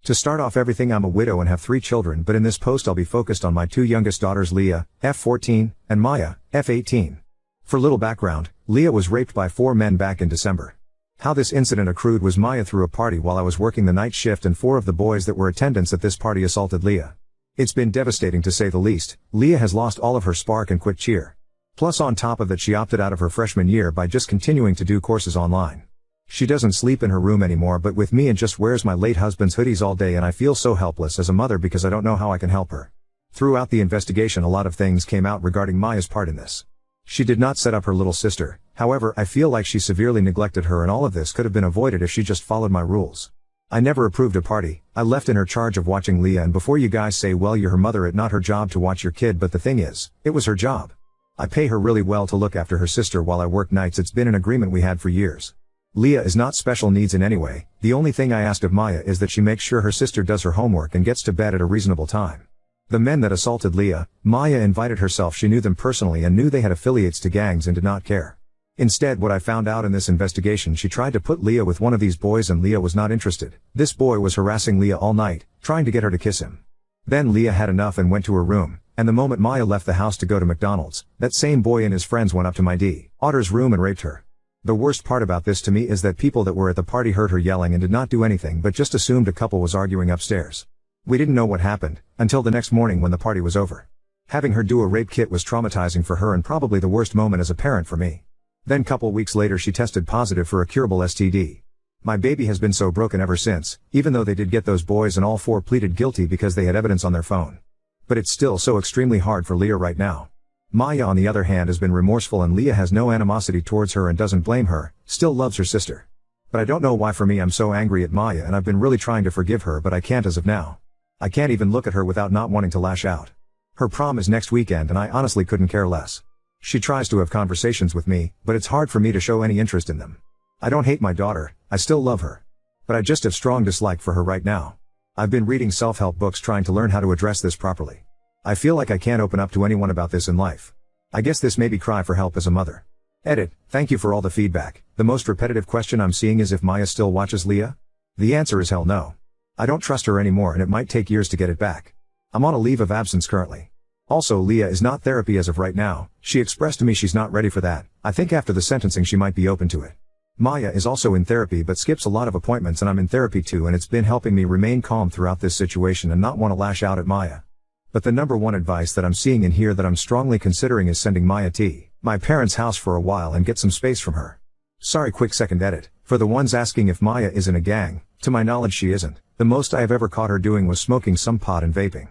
To start off everything, I'm a widow and have 3 children, but in this post I'll be focused on my 2 youngest daughters, Leah, F14, and Maya, F18. For little background, Leah was raped by 4 men back in December. How this incident accrued was Maya threw a party while I was working the night shift, and 4 of the boys that were attendants at this party assaulted Leah. It's been devastating to say the least. Leah has lost all of her spark and quit cheer. Plus on top of that, she opted out of her freshman year by just continuing to do courses online. She doesn't sleep in her room anymore but with me and just wears my late husband's hoodies all day, and I feel so helpless as a mother because I don't know how I can help her. Throughout the investigation a lot of things came out regarding Maya's part in this. She did not set up her little sister, however I feel like she severely neglected her, and all of this could have been avoided if she just followed my rules. I never approved a party. I left in her charge of watching Leah, and before you guys say well you're her mother, it's not her job to watch your kid, but the thing is, it was her job. I pay her really well to look after her sister while I work nights. It's been an agreement we had for years. Leah is not special needs in any way. The only thing I asked of Maya is that she makes sure her sister does her homework and gets to bed at a reasonable time. The men that assaulted Leah, Maya invited herself. She knew them personally and knew they had affiliates to gangs and did not care. Instead, what I found out in this investigation, she tried to put Leah with one of these boys and Leah was not interested. This boy was harassing Leah all night, trying to get her to kiss him. Then Leah had enough and went to her room, and the moment Maya left the house to go to McDonald's, that same boy and his friends went up to my daughter's room and raped her. The worst part about this to me is that people that were at the party heard her yelling and did not do anything but just assumed a couple was arguing upstairs. We didn't know what happened until the next morning when the party was over. Having her do a rape kit was traumatizing for her and probably the worst moment as a parent for me. Then couple weeks later she tested positive for a curable STD. My baby has been so broken ever since, even though they did get those boys and all 4 pleaded guilty because they had evidence on their phone. But it's still so extremely hard for Leah right now. Maya on the other hand has been remorseful, and Leah has no animosity towards her and doesn't blame her, still loves her sister. But I don't know why for me I'm so angry at Maya, and I've been really trying to forgive her but I can't as of now. I can't even look at her without not wanting to lash out. Her prom is next weekend and I honestly couldn't care less. She tries to have conversations with me, but it's hard for me to show any interest in them. I don't hate my daughter, I still love her. But I just have strong dislike for her right now. I've been reading self-help books trying to learn how to address this properly. I feel like I can't open up to anyone about this in life. I guess this may be cry for help as a mother. Edit, thank you for all the feedback. The most repetitive question I'm seeing is if Maya still watches Leah? The answer is hell no. I don't trust her anymore and it might take years to get it back. I'm on a leave of absence currently. Also, Leah is not therapy as of right now. She expressed to me she's not ready for that. I think after the sentencing she might be open to it. Maya is also in therapy but skips a lot of appointments, and I'm in therapy too, and it's been helping me remain calm throughout this situation and not want to lash out at Maya. But the number one advice that I'm seeing in here that I'm strongly considering is sending Maya to my parents' house for a while and get some space from her. Sorry, quick second edit. For the ones asking if Maya is in a gang, to my knowledge she isn't. The most I have ever caught her doing was smoking some pot and vaping.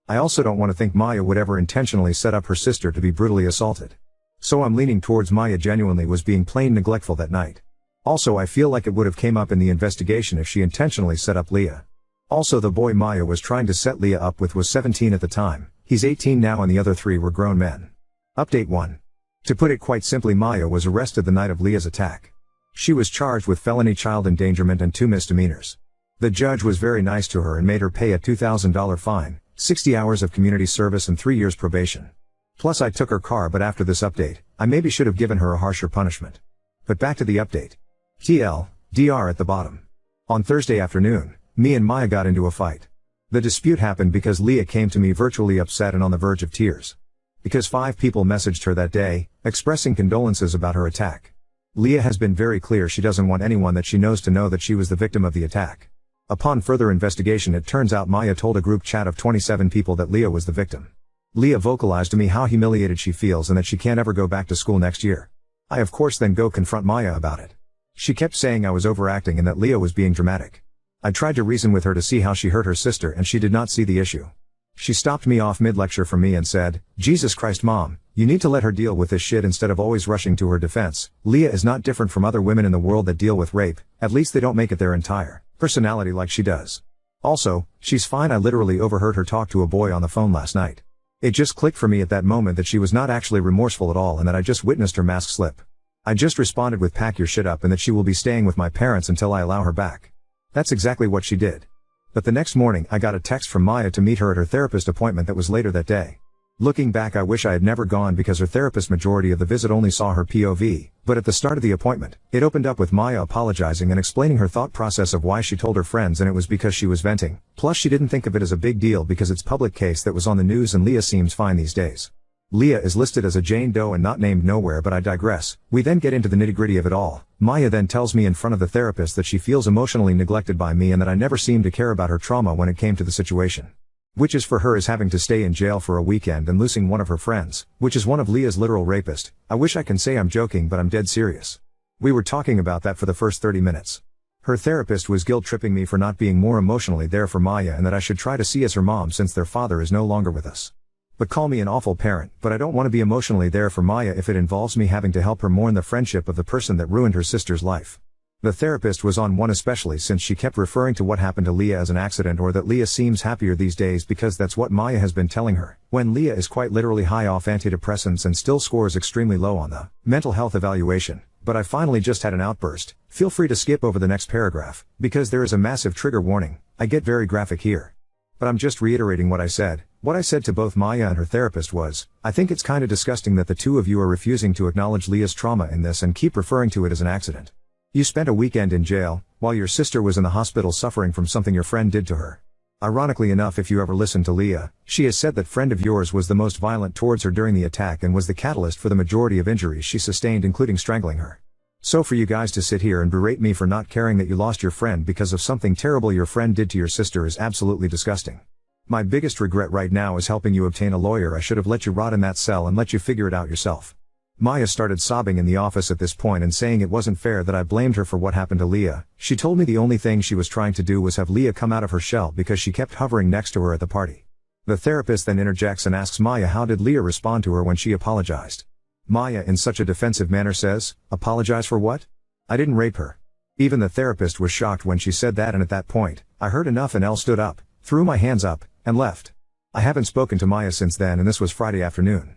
I also don't want to think Maya would ever intentionally set up her sister to be brutally assaulted. So I'm leaning towards Maya genuinely was being plain neglectful that night. Also, I feel like it would have came up in the investigation if she intentionally set up Leah. Also, the boy Maya was trying to set Leah up with was 17 at the time. He's 18 now and the other 3 were grown men. Update 1. To put it quite simply, Maya was arrested the night of Leah's attack. She was charged with felony child endangerment and 2 misdemeanors. The judge was very nice to her and made her pay a $2,000 fine, 60 hours of community service and 3 years probation. Plus I took her car, but after this update, I maybe should have given her a harsher punishment. But back to the update. TLDR at the bottom. On Thursday afternoon, me and Maya got into a fight. The dispute happened because Leah came to me virtually upset and on the verge of tears. Because 5 people messaged her that day, expressing condolences about her attack. Leah has been very clear she doesn't want anyone that she knows to know that she was the victim of the attack. Upon further investigation, it turns out Maya told a group chat of 27 people that Leah was the victim. Leah vocalized to me how humiliated she feels and that she can't ever go back to school next year. I of course then go confront Maya about it. She kept saying I was overacting and that Leah was being dramatic. I tried to reason with her to see how she hurt her sister and she did not see the issue. She stopped me off mid-lecture from me and said, "Jesus Christ, Mom, you need to let her deal with this shit instead of always rushing to her defense. Leah is not different from other women in the world that deal with rape, at least they don't make it their entire personality like she does. Also, she's fine." I literally overheard her talk to a boy on the phone last night. It just clicked for me at that moment that she was not actually remorseful at all and that I just witnessed her mask slip. I just responded with "pack your shit up" and that she will be staying with my parents until I allow her back. That's exactly what she did. But the next morning I got a text from Maya to meet her at her therapist appointment that was later that day. Looking back, I wish I had never gone because her therapist majority of the visit only saw her POV, but at the start of the appointment, it opened up with Maya apologizing and explaining her thought process of why she told her friends, and it was because she was venting. Plus she didn't think of it as a big deal because it's public case that was on the news and Leah seems fine these days. Leah is listed as a Jane Doe and not named nowhere, but I digress. We then get into the nitty-gritty of it all. Maya then tells me in front of the therapist that she feels emotionally neglected by me and that I never seemed to care about her trauma when it came to the situation. Which is for her is having to stay in jail for a weekend and losing one of her friends, which is one of Leah's literal rapist. I wish I can say I'm joking, but I'm dead serious. We were talking about that for the first 30 minutes. Her therapist was guilt-tripping me for not being more emotionally there for Maya and that I should try to see as her mom since their father is no longer with us. But call me an awful parent, but I don't want to be emotionally there for Maya if it involves me having to help her mourn the friendship of the person that ruined her sister's life. The therapist was on one especially since she kept referring to what happened to Leah as an accident or that Leah seems happier these days because that's what Maya has been telling her, when Leah is quite literally high off antidepressants and still scores extremely low on the mental health evaluation. But I finally just had an outburst. Feel free to skip over the next paragraph, because there is a massive trigger warning. I get very graphic here. But I'm just reiterating what I said. What I said to both Maya and her therapist was, I think it's kinda disgusting that the two of you are refusing to acknowledge Leah's trauma in this and keep referring to it as an accident. You spent a weekend in jail, while your sister was in the hospital suffering from something your friend did to her. Ironically enough, if you ever listen to Leah, she has said that friend of yours was the most violent towards her during the attack and was the catalyst for the majority of injuries she sustained, including strangling her. So for you guys to sit here and berate me for not caring that you lost your friend because of something terrible your friend did to your sister is absolutely disgusting. My biggest regret right now is helping you obtain a lawyer. I should have let you rot in that cell and let you figure it out yourself. Maya started sobbing in the office at this point and saying it wasn't fair that I blamed her for what happened to Leah. She told me the only thing she was trying to do was have Leah come out of her shell because she kept hovering next to her at the party. The therapist then interjects and asks Maya how did Leah respond to her when she apologized. Maya in such a defensive manner says, apologize for what? I didn't rape her. Even the therapist was shocked when she said that, and at that point, I heard enough and Elle stood up, threw my hands up, and left. I haven't spoken to Maya since then, and this was Friday afternoon.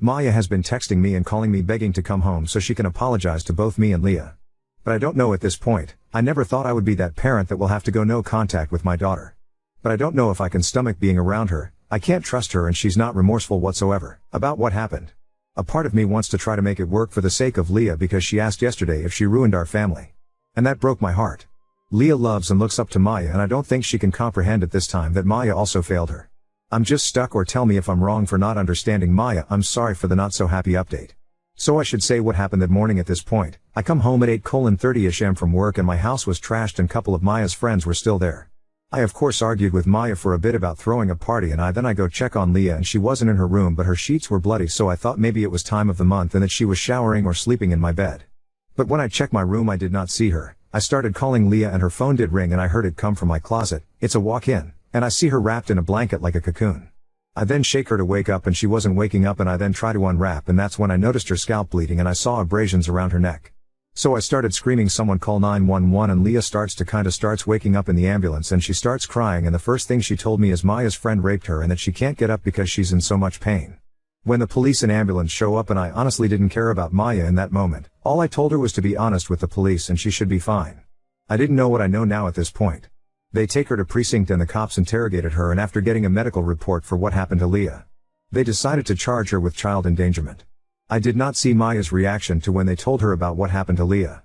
Maya has been texting me and calling me begging to come home so she can apologize to both me and Leah. But I don't know at this point. I never thought I would be that parent that will have to go no contact with my daughter. But I don't know if I can stomach being around her. I can't trust her and she's not remorseful whatsoever about what happened. A part of me wants to try to make it work for the sake of Leah because she asked yesterday if she ruined our family. And that broke my heart. Leah loves and looks up to Maya, and I don't think she can comprehend at this time that Maya also failed her. I'm just stuck, or tell me if I'm wrong for not understanding Maya. I'm sorry for the not so happy update. So I should say what happened that morning at this point. I come home at 8:30 am from work and my house was trashed and couple of Maya's friends were still there. I of course argued with Maya for a bit about throwing a party, and then I go check on Leah and she wasn't in her room but her sheets were bloody, so I thought maybe it was time of the month and that she was showering or sleeping in my bed. But when I checked my room I did not see her. I started calling Leah and her phone did ring and I heard it come from my closet. It's a walk-in, and I see her wrapped in a blanket like a cocoon. I then shake her to wake up and she wasn't waking up, and I then try to unwrap, and that's when I noticed her scalp bleeding and I saw abrasions around her neck. So I started screaming someone call 911, and Leah starts waking up in the ambulance and she starts crying, and the first thing she told me is Maya's friend raped her and that she can't get up because she's in so much pain. When the police and ambulance show up, and I honestly didn't care about Maya in that moment, all I told her was to be honest with the police and she should be fine. I didn't know what I know now at this point. They take her to precinct and the cops interrogated her, and after getting a medical report for what happened to Leah, they decided to charge her with child endangerment. I did not see Maya's reaction to when they told her about what happened to Leah.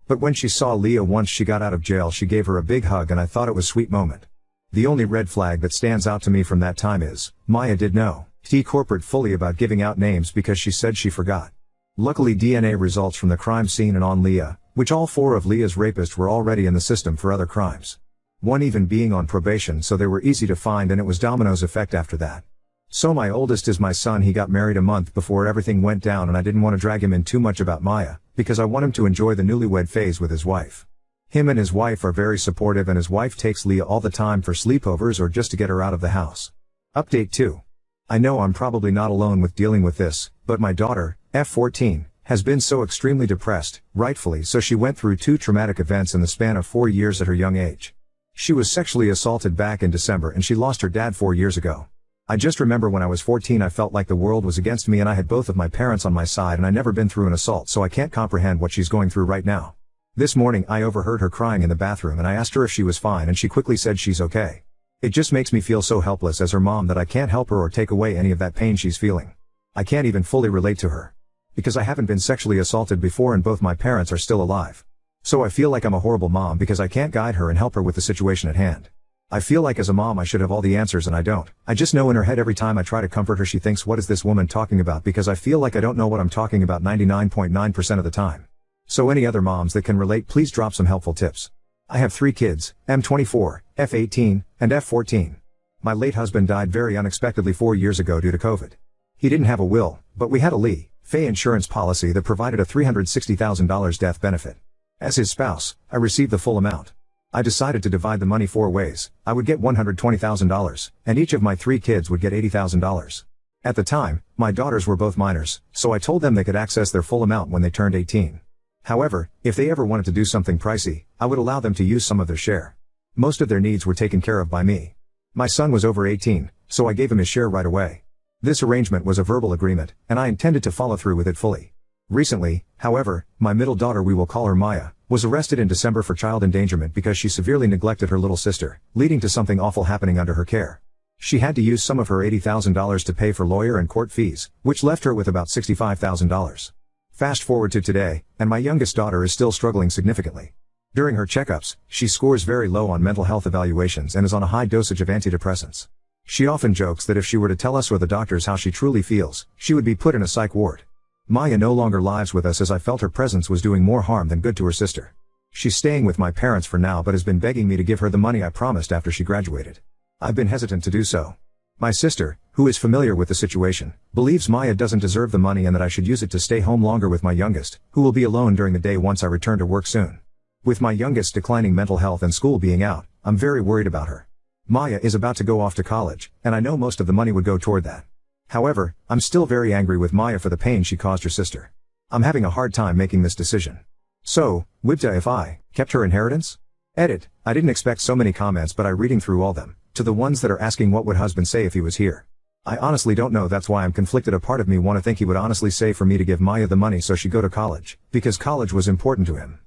But when she saw Leah once she got out of jail, she gave her a big hug and I thought it was a sweet moment. The only red flag that stands out to me from that time is, Maya did know corporate fully about giving out names because she said she forgot. Luckily DNA results from the crime scene and on Leah, which all 4 of Leah's rapists were already in the system for other crimes. One even being on probation, so they were easy to find, and it was dominoes effect after that. So my oldest is my son. He got married a month before everything went down, and I didn't want to drag him in too much about Maya, because I want him to enjoy the newlywed phase with his wife. Him and his wife are very supportive, and his wife takes Leah all the time for sleepovers or just to get her out of the house. Update 2. I know I'm probably not alone with dealing with this, but my daughter, F14, has been so extremely depressed, rightfully so. She went through 2 traumatic events in the span of 4 years at her young age. She was sexually assaulted back in December and she lost her dad 4 years ago. I just remember when I was 14 I felt like the world was against me, and I had both of my parents on my side, and I never been through an assault, so I can't comprehend what she's going through right now. This morning I overheard her crying in the bathroom and I asked her if she was fine, and she quickly said she's okay. It just makes me feel so helpless as her mom that I can't help her or take away any of that pain she's feeling. I can't even fully relate to her. Because I haven't been sexually assaulted before and both my parents are still alive. So I feel like I'm a horrible mom because I can't guide her and help her with the situation at hand. I feel like as a mom I should have all the answers and I don't. I just know in her head every time I try to comfort her she thinks, what is this woman talking about, because I feel like I don't know what I'm talking about 99.9% of the time. So any other moms that can relate, please drop some helpful tips. I have 3 kids, M24, F18, and F14. My late husband died very unexpectedly 4 years ago due to COVID. He didn't have a will, but we had a Lee Fay insurance policy that provided a $360,000 death benefit. As his spouse, I received the full amount. I decided to divide the money 4 ways. I would get $120,000, and each of my 3 kids would get $80,000. At the time, my daughters were both minors, so I told them they could access their full amount when they turned 18. However, if they ever wanted to do something pricey, I would allow them to use some of their share. Most of their needs were taken care of by me. My son was over 18, so I gave him his share right away. This arrangement was a verbal agreement, and I intended to follow through with it fully. Recently, however, my middle daughter, we will call her Maya, was arrested in December for child endangerment because she severely neglected her little sister, leading to something awful happening under her care. She had to use some of her $80,000 to pay for lawyer and court fees, which left her with about $65,000. Fast forward to today, and my youngest daughter is still struggling significantly. During her checkups, she scores very low on mental health evaluations and is on a high dosage of antidepressants. She often jokes that if she were to tell us or the doctors how she truly feels, she would be put in a psych ward. Maya no longer lives with us as I felt her presence was doing more harm than good to her sister. She's staying with my parents for now but has been begging me to give her the money I promised after she graduated. I've been hesitant to do so. My sister, who is familiar with the situation, believes Maya doesn't deserve the money and that I should use it to stay home longer with my youngest, who will be alone during the day once I return to work soon. With my youngest's declining mental health and school being out, I'm very worried about her. Maya is about to go off to college, and I know most of the money would go toward that. However, I'm still very angry with Maya for the pain she caused her sister. I'm having a hard time making this decision. So, Wibta, if I kept her inheritance? Edit, I didn't expect so many comments, but I'm reading through all them, to the ones that are asking what would husband say if he was here. I honestly don't know, that's why I'm conflicted. A part of me want to think he would honestly say for me to give Maya the money so she go to college, because college was important to him.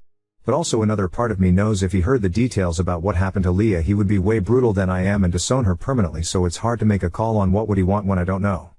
But also another part of me knows if he heard the details about what happened to Leah he would be way brutal than I am and disown her permanently, so it's hard to make a call on what would he want when I don't know.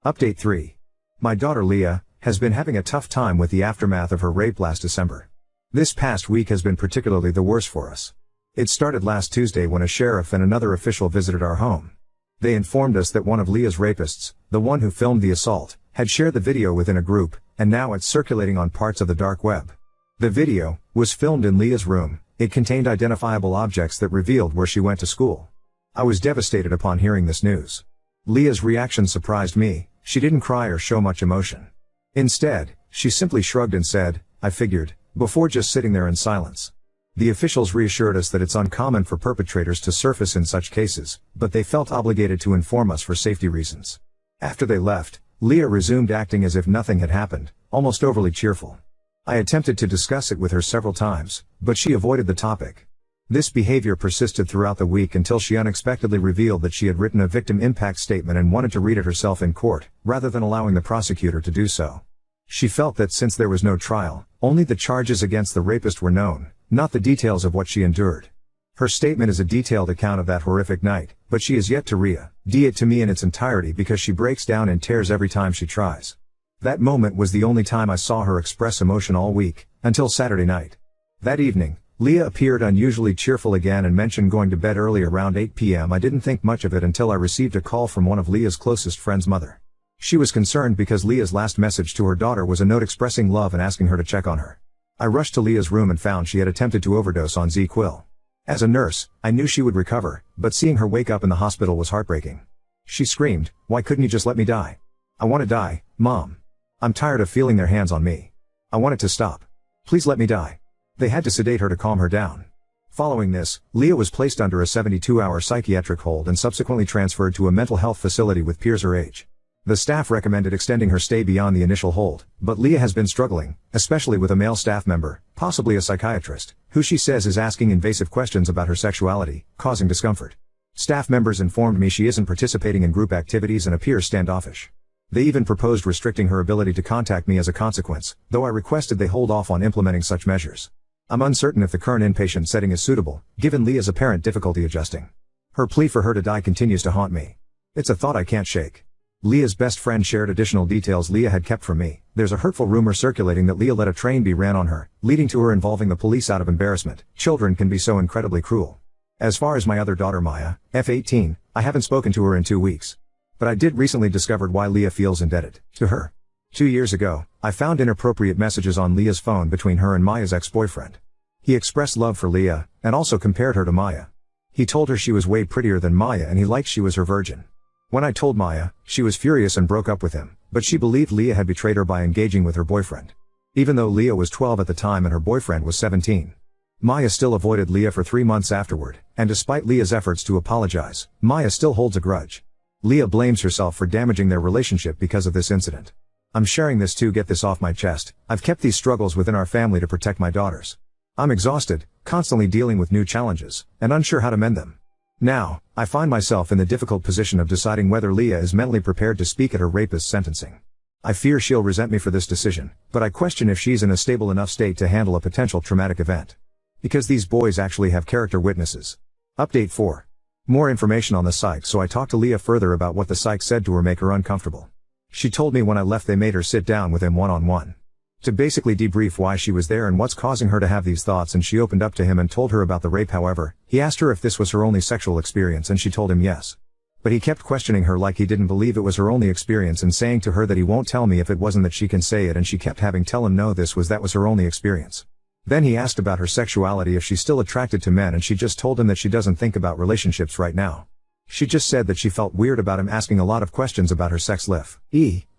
Update 3. My daughter Leah has been having a tough time with the aftermath of her rape last December. This past week has been particularly the worst for us. It started last Tuesday when a sheriff and another official visited our home. They informed us that one of Leah's rapists, the one who filmed the assault, had shared the video within a group, and now it's circulating on parts of the dark web. The video was filmed in Leah's room. It contained identifiable objects that revealed where she went to school. I was devastated upon hearing this news. Leah's reaction surprised me. She didn't cry or show much emotion. Instead, she simply shrugged and said, "I figured," before just sitting there in silence. The officials reassured us that it's uncommon for perpetrators to surface in such cases, but they felt obligated to inform us for safety reasons. After they left, Leah resumed acting as if nothing had happened, almost overly cheerful. I attempted to discuss it with her several times, but she avoided the topic. This behavior persisted throughout the week until she unexpectedly revealed that she had written a victim impact statement and wanted to read it herself in court, rather than allowing the prosecutor to do so. She felt that since there was no trial, only the charges against the rapist were known, not the details of what she endured. Her statement is a detailed account of that horrific night, but she is yet to read it to me in its entirety because she breaks down in tears every time she tries. That moment was the only time I saw her express emotion all week, until Saturday night. That evening, Leah appeared unusually cheerful again and mentioned going to bed early around 8 p.m. I didn't think much of it until I received a call from one of Leah's closest friends' mother. She was concerned because Leah's last message to her daughter was a note expressing love and asking her to check on her. I rushed to Leah's room and found she had attempted to overdose on ZQuil. As a nurse, I knew she would recover, but seeing her wake up in the hospital was heartbreaking. She screamed, "Why couldn't you just let me die? I want to die, Mom. I'm tired of feeling their hands on me. I want it to stop. Please let me die." They had to sedate her to calm her down. Following this, Leah was placed under a 72-hour psychiatric hold and subsequently transferred to a mental health facility with peers her age. The staff recommended extending her stay beyond the initial hold, but Leah has been struggling, especially with a male staff member, possibly a psychiatrist, who she says is asking invasive questions about her sexuality, causing discomfort. Staff members informed me she isn't participating in group activities and appears standoffish. They even proposed restricting her ability to contact me as a consequence, though I requested they hold off on implementing such measures. I'm uncertain if the current inpatient setting is suitable, given Leah's apparent difficulty adjusting. Her plea for her to die continues to haunt me. It's a thought I can't shake. Leah's best friend shared additional details Leah had kept from me. There's a hurtful rumor circulating that Leah let a train be ran on her, leading to her involving the police out of embarrassment. Children can be so incredibly cruel. As far as my other daughter Maya, F18, I haven't spoken to her in 2 weeks. But I did recently discovered why Leah feels indebted to her. 2 years ago, I found inappropriate messages on Leah's phone between her and Maya's ex-boyfriend. He expressed love for Leah, and also compared her to Maya. He told her she was way prettier than Maya and he liked she was her virgin. When I told Maya, she was furious and broke up with him, but she believed Leah had betrayed her by engaging with her boyfriend. Even though Leah was 12 at the time and her boyfriend was 17. Maya still avoided Leah for 3 months afterward, and despite Leah's efforts to apologize, Maya still holds a grudge. Leah blames herself for damaging their relationship because of this incident. I'm sharing this to get this off my chest. I've kept these struggles within our family to protect my daughters. I'm exhausted, constantly dealing with new challenges, and unsure how to mend them. Now, I find myself in the difficult position of deciding whether Leah is mentally prepared to speak at her rapist's sentencing. I fear she'll resent me for this decision, but I question if she's in a stable enough state to handle a potential traumatic event. Because these boys actually have character witnesses. Update 4. More information on the psych, so I talked to Leah further about what the psych said to her make her uncomfortable. She told me when I left they made her sit down with him one-on-one. To basically debrief why she was there and what's causing her to have these thoughts, and she opened up to him and told her about the rape. However, he asked her if this was her only sexual experience and she told him yes. But he kept questioning her like he didn't believe it was her only experience and saying to her that he won't tell me if it wasn't that she can say it, and she kept having tell him no, that was her only experience. Then he asked about her sexuality, if she's still attracted to men, and she just told him that she doesn't think about relationships right now. She just said that she felt weird about him asking a lot of questions about her sex life,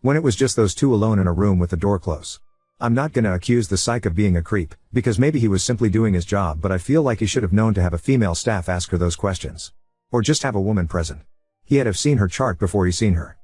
when it was just those two alone in a room with the door closed. I'm not gonna accuse the psych of being a creep, because maybe he was simply doing his job, but I feel like he should have known to have a female staff ask her those questions. Or just have a woman present. He had have seen her chart before he seen her.